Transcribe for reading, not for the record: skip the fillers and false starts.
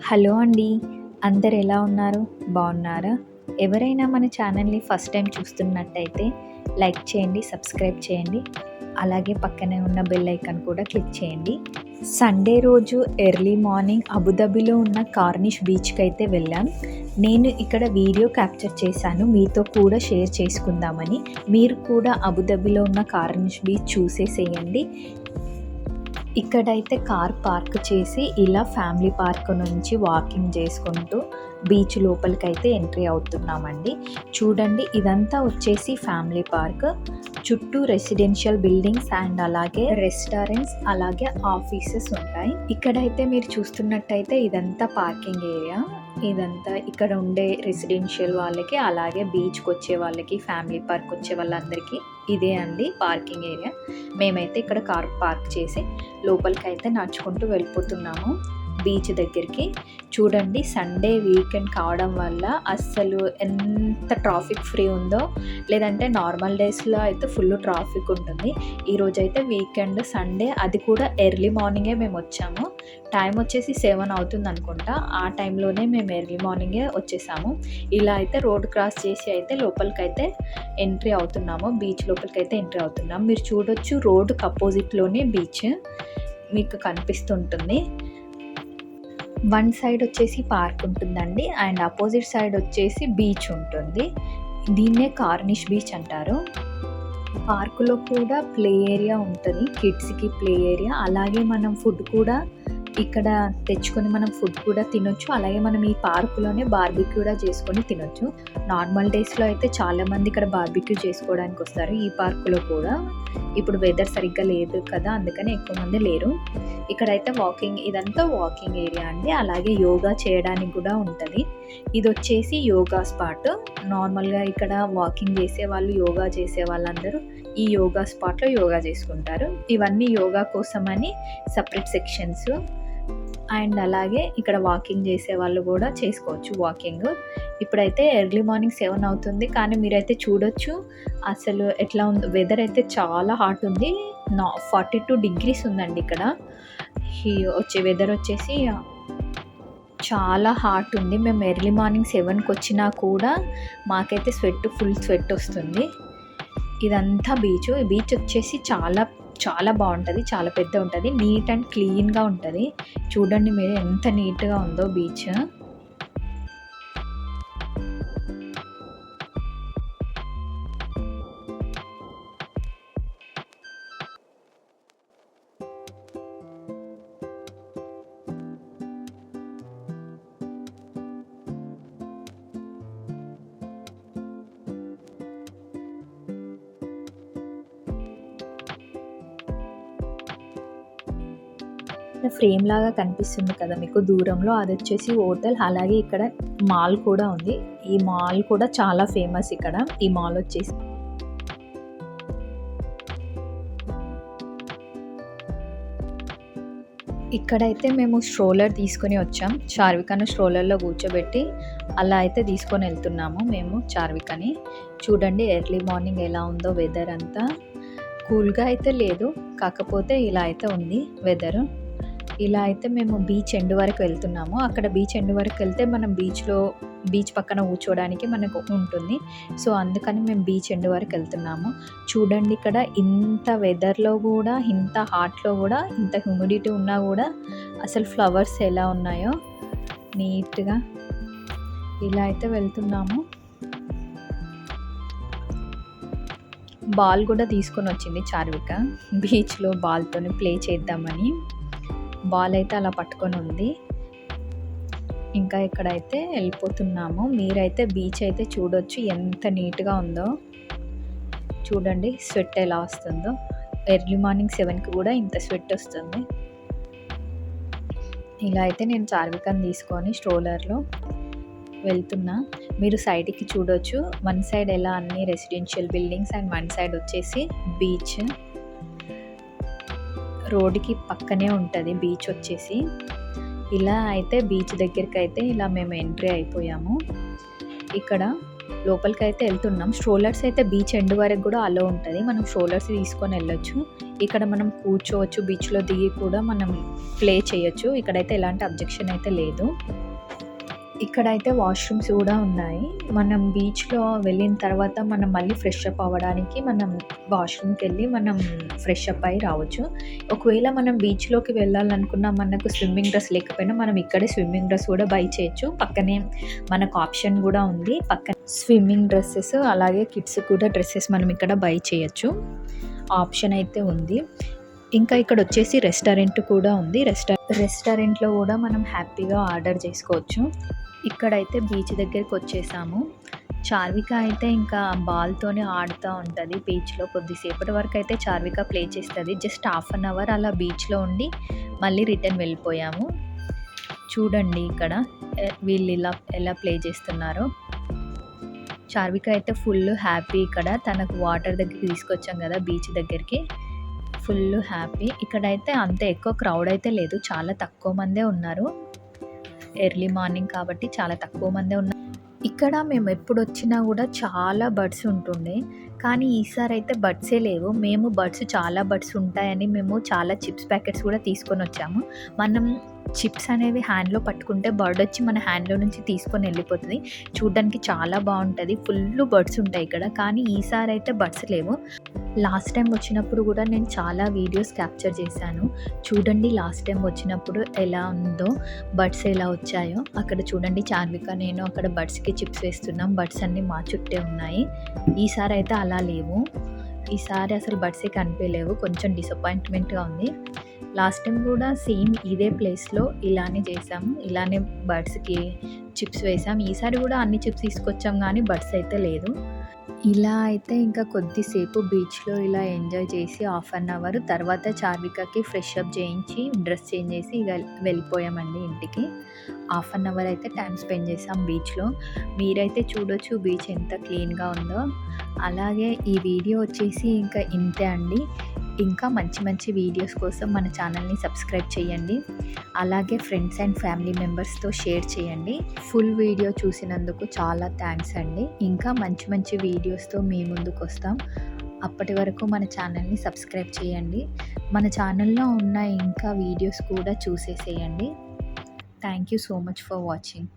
Hello అండి. అందరు ఎలా ఉన్నారు? బాగున్నారా? ఎవరైనా మన ఛానల్‌ని ఫస్ట్ టైం చూస్తున్నట్టయితే లైక్ చేయండి, సబ్స్క్రైబ్ చేయండి. అలాగే పక్కనే ఉన్న బెల్ ఐకాన్ కూడా క్లిక్ చేయండి. సండే రోజు ఎర్లీ మార్నింగ్ అబుదాబిలో ఉన్న కార్నిష్ బీచ్‌కి అయితే వెళ్ళాం. నేను ఇక్కడ వీడియో క్యాప్చర్ చేశాను మీతో కూడా షేర్ చేసుకుందామని. మీరు కూడా అబుదాబిలో ఉన్న కార్నిష్ బీచ్ చూసేసేయండి. ఇక్కడైతే కార్ పార్క్ చేసి ఇలా ఫ్యామిలీ పార్క్ నుంచి వాకింగ్ చేసుకుంటూ బీచ్ లోపలికైతే ఎంట్రీ అవుతున్నామండి. చూడండి, ఇదంతా వచ్చేసి ఫ్యామిలీ పార్క్. చుట్టూ రెసిడెన్షియల్ బిల్డింగ్స్ అండ్ అలాగే రెస్టారెంట్స్, అలాగే ఆఫీసెస్ ఉంటాయి. ఇక్కడైతే మీరు చూస్తున్నట్టయితే ఇదంతా పార్కింగ్ ఏరియా. ఇదంతా ఇక్కడ ఉండే రెసిడెన్షియల్ వాళ్ళకి, అలాగే బీచ్కి వచ్చే వాళ్ళకి, ఫ్యామిలీ పార్క్ వచ్చే వాళ్ళందరికీ ఇదే అండి పార్కింగ్ ఏరియా. మేమైతే ఇక్కడ కార్ పార్క్ చేసి లోపలికైతే నడుచుకుంటూ వెళ్ళిపోతున్నాము బీచ్ దగ్గరికి. చూడండి, సండే వీకెండ్ కావడం వల్ల అస్సలు ఎంత ట్రాఫిక్ ఫ్రీ ఉందో, లేదంటే నార్మల్ డేస్లో అయితే ఫుల్ ట్రాఫిక్ ఉంటుంది. ఈరోజు అయితే వీకెండ్ సండే, అది కూడా ఎర్లీ మార్నింగే మేము వచ్చాము. టైం వచ్చేసి 7 అవుతుంది అనుకుంటా. ఆ టైంలోనే మేము ఎర్లీ మార్నింగే వచ్చేసాము. ఇలా అయితే రోడ్ క్రాస్ చేసి అయితే లోపలికైతే ఎంట్రీ అవుతున్నాము. బీచ్ లోపలికైతే ఎంట్రీ అవుతున్నాం. మీరు చూడొచ్చు, రోడ్డుకి అపోజిట్లోనే బీచ్ మీకు కనిపిస్తుంటుంది. వన్ సైడ్ వచ్చేసి పార్క్ ఉంటుందండి, అండ్ అపోజిట్ సైడ్ వచ్చేసి బీచ్ ఉంటుంది. దీన్నే కార్నిష్ బీచ్ అంటారు. పార్కులో కూడా ప్లే ఏరియా ఉంటుంది, కిడ్స్కి ప్లే ఏరియా. అలాగే మనం ఫుడ్ కూడా ఇక్కడ తెచ్చుకొని మనం ఫుడ్ కూడా తినొచ్చు. అలాగే మనం ఈ పార్కులోనే బార్బిక్యూ కూడా చేసుకొని తినొచ్చు. నార్మల్ డేస్లో అయితే చాలామంది ఇక్కడ బార్బిక్యూ చేసుకోవడానికి వస్తారు ఈ పార్కులో కూడా. ఇప్పుడు వెదర్ సరిగ్గా లేదు కదా, అందుకని ఎక్కువ మంది లేరు. ఇక్కడైతే ఇదంతా వాకింగ్ ఏరియా అండి. అలాగే యోగా చేయడానికి కూడా ఉంటుంది. ఇది వచ్చేసి యోగా స్పాట్. నార్మల్గా ఇక్కడ వాకింగ్ చేసే వాళ్ళు, యోగా చేసే వాళ్ళందరూ ఈ యోగా స్పాట్లో యోగా చేసుకుంటారు. ఇవన్నీ యోగా కోసమని సపరేట్ సెక్షన్స్. అండ్ అలాగే ఇక్కడ వాకింగ్ చేసే వాళ్ళు కూడా చేసుకోవచ్చు వాకింగ్. ఇప్పుడైతే ఎర్లీ మార్నింగ్ 7 అవుతుంది, కానీ మీరైతే చూడొచ్చు అసలు ఎట్లా ఉంది. వెదర్ అయితే చాలా హాట్ ఉంది. 42 డిగ్రీస్ ఉందండి ఇక్కడ. వెదర్ వచ్చేసి చాలా హాట్ ఉంది. మేము ఎర్లీ మార్నింగ్ 7కి వచ్చినా కూడా మాకైతే ఫుల్ స్వెట్ వస్తుంది. ఇదంతా బీచ్. ఈ బీచ్ వచ్చేసి చాలా చాలా బాగుంటుంది, చాలా పెద్ద ఉంటుంది, నీట్ అండ్ క్లీన్గా ఉంటుంది. చూడండి మీరు ఎంత నీట్గా ఉందో బీచ్. ఫ్రేమ్ లాగా కనిపిస్తుంది కదా మీకు దూరంలో, అది వచ్చేసి హోటల్. అలాగే ఇక్కడ మాల్ కూడా ఉంది. ఈ మాల్ కూడా చాలా ఫేమస్ ఇక్కడ. ఈ మాల్ వచ్చేసి ఇక్కడైతే మేము స్ట్రోలర్ తీసుకొని వచ్చాం. చార్వికను స్ట్రోలర్లో కూర్చోబెట్టి అలా అయితే తీసుకొని వెళ్తున్నాము మేము చార్వికని. చూడండి ఎర్లీ మార్నింగ్ ఎలా ఉందో వెదర్. అంతా కూల్గా అయితే లేదు, కాకపోతే ఇలా అయితే ఉంది వెదర్. ఇలా అయితే మేము బీచ్ ఎండ్ వరకు వెళ్తున్నాము. అక్కడ బీచ్ ఎండ్ వరకు వెళ్తే మనం బీచ్ పక్కన కూర్చోవడానికి మనకు ఉంటుంది. సో అందుకని మేము బీచ్ ఎండ్ వరకు వెళ్తున్నాము. చూడండి, ఇక్కడ ఇంత వెదర్లో కూడా, ఇంత హాట్లో కూడా, ఇంత హ్యూమిడిటీ ఉన్నా కూడా అసలు ఫ్లవర్స్ ఎలా ఉన్నాయో నీట్గా. ఇలా అయితే వెళ్తున్నాము. బాల్ కూడా తీసుకొని వచ్చింది చార్విక, బీచ్లో బాల్తో ప్లే చేద్దామని. బాల్ అయితే అలా పట్టుకొని ఉంది. ఇంకా ఇక్కడైతే వెళ్ళిపోతున్నాము. మీరైతే బీచ్ అయితే చూడొచ్చు ఎంత నీట్గా ఉందో. చూడండి స్వెట్ ఎలా వస్తుందో. ఎర్లీ మార్నింగ్ 7కి కూడా ఇంత స్వెట్ వస్తుంది. ఇలా అయితే నేను చార్వికని తీసుకొని స్ట్రోలర్లో వెళ్తున్నా. మీరు సైడ్కి చూడొచ్చు, వన్ సైడ్ ఎలా అన్ని residential buildings and one side వచ్చేసి బీచ్. రోడ్డుకి పక్కనే ఉంటుంది బీచ్ వచ్చేసి. ఇలా అయితే బీచ్ దగ్గరికి అయితే ఇలా మేము ఎంట్రీ అయిపోయాము. ఇక్కడ లోపలికి అయితే వెళ్తున్నాం. స్ట్రోలర్స్ అయితే బీచ్ ఎండ్ వరకు కూడా అలో ఉంటుంది, మనం స్ట్రోలర్స్ తీసుకొని వెళ్ళొచ్చు. ఇక్కడ మనం కూర్చోవచ్చు, బీచ్‌లో దిగి కూడా మనం ప్లే చేయొచ్చు. ఇక్కడైతే ఎలాంటి అబ్జెక్షన్ అయితే లేదు. ఇక్కడైతే వాష్‌రూమ్స్ గూడా ఉన్నాయి. మనం బీచ్‌లో వెళ్ళిన తర్వాత మనం మళ్ళీ ఫ్రెష్ అప్ అవ్వడానికి మనం వాష్‌రూమ్‌కెళ్ళి మనం ఫ్రెష్ అప్ అయ్యి రావచ్చు. ఒకవేళ మనం బీచ్‌లోకి వెళ్ళాలనుకున్న మనకు స్విమ్మింగ్ డ్రెస్ లేకపోయినా మనం ఇక్కడే స్విమ్మింగ్ డ్రెస్ కూడా బై చేయొచ్చు. పక్కనే మనకు ఆప్షన్ గూడా ఉంది. పక్కన స్విమ్మింగ్ డ్రెసెస్ అలాగే కిడ్స్ కూడా డ్రెసెస్ మనం ఇక్కడ బై చేయొచ్చు. ఆప్షన్ అయితే ఉంది. ఇంకా ఇక్కడొచ్చేసి రెస్టారెంట్ కూడా ఉంది. రెస్టారెంట్‌లో కూడా మనం హ్యాపీగా ఆర్డర్ చేసుకోవచ్చు. ఇక్కడైతే బీచ్ దగ్గరికొచ్చేసాము. చార్విక అయితే ఇంకా బాల్‌తోనే ఆడుతా ఉంటది బీచ్‌లో. కొద్దిసేపటి వరకైతే చార్విక ప్లే చేస్తది. జస్ట్ హాఫ్ అన్ అవర్ అలా బీచ్‌లో ఉండి మళ్ళీ రిటర్న్ వెళ్ళిపోయాము. చూడండి ఇక్కడ వీళ్ళు ఎలా ప్లే చేస్తున్నారో. చార్విక అయితే ఫుల్ హ్యాపీ ఇక్కడ. తనకు వాటర్ దగ్గరికి తీసుకొచ్చాం కదా బీచ్ దగ్గరికి. Full happy. ఇక్కడైతే అంత ఎక్కువ క్రౌడ్ అయితే లేదు. చాలా తక్కువ మందే ఉన్నారు. ఎర్లీ మార్నింగ్ కాబట్టి చాలా తక్కువ మందే ఉన్నారు. ఇక్కడ మేము ఎప్పుడొచ్చినా కూడా చాలా బర్డ్స్ ఉంటుండే. కానీ ఈసారి అయితే బర్డ్సే లేవు. మేము చాలా బర్డ్స్ ఉంటాయని మేము చాలా చిప్స్ ప్యాకెట్స్ కూడా తీసుకొనొచ్చాము. మనం చిప్స్ అనేవి హ్యాండ్‌లో పట్టుకుంటే బర్డ్ వచ్చి మన హ్యాండ్‌లో నుంచి తీసుకొని వెళ్ళిపోతది. చూడ్డానికి చాలా బావుంటది. ఫుల్లు బర్డ్స్ ఉంటాయి ఇక్కడ. కానీ ఈసారి అయితే బర్డ్స్ లేవు. లాస్ట్ టైం వచ్చినప్పుడు కూడా నేను చాలా వీడియోస్ క్యాప్చర్ చేశాను. చూడండి లాస్ట్ టైం వచ్చినప్పుడు ఎలా ఉందో, బర్డ్స్ ఎలా వచ్చాయో. అక్కడ చూడండి చార్విక నేను అక్కడ బర్డ్స్‌కి చిప్స్ వేస్తున్నాం. బర్డ్స్ అన్నీ మా చుట్టే ఉన్నాయి. ఈసారి అయితే అలా లేవు. ఈసారి అసలు బర్డ్సే కనిపియలేవు. కొంచెం డిసప్పాయింట్‌మెంట్‌గా ఉంది. లాస్ట్ టైం కూడా సేమ్ ఇదే ప్లేస్‌లో ఇలానే చేసాము. ఇలానే బర్డ్స్‌కి చిప్స్ వేసాం. ఈసారి కూడా అన్ని చిప్స్ తీసుకొచ్చాం కానీ బర్డ్స్ అయితే లేదు. ఇలా అయితే ఇంకా కొద్దిసేపు బీచ్‌లో ఇలా ఎంజాయ్ చేసి హాఫ్ అన్ అవర్ తర్వాత చార్వికకి ఫ్రెష్ అప్ చేయించి డ్రెస్ చేంజ్ చేసి ఇక వెళ్ళిపోయామండి ఇంటికి. హాఫ్ అన్ అవర్ అయితే టైమ్ స్పెండ్ చేసాం బీచ్‌లో. మీరైతే చూడొచ్చు బీచ్ ఎంత క్లీన్‌గా ఉందో. అలాగే ఈ వీడియో వచ్చేసి ఇంకా ఇంతే అండి. ఇంకా మంచి మంచి వీడియోస్ కోసం మన ఛానల్ని సబ్స్క్రైబ్ చేయండి. అలాగే ఫ్రెండ్స్ అండ్ ఫ్యామిలీ మెంబర్స్తో షేర్ చేయండి. ఫుల్ వీడియో చూసినందుకు చాలా థ్యాంక్స్ అండి. ఇంకా మంచి మంచి వీడియోస్తో మీ ముందుకు వస్తాం. అప్పటి వరకు మన ఛానల్ని సబ్స్క్రైబ్ చేయండి. మన ఛానల్లో ఉన్న ఇంకా వీడియోస్ కూడా చూసేసేయండి. Thank you so much for watching.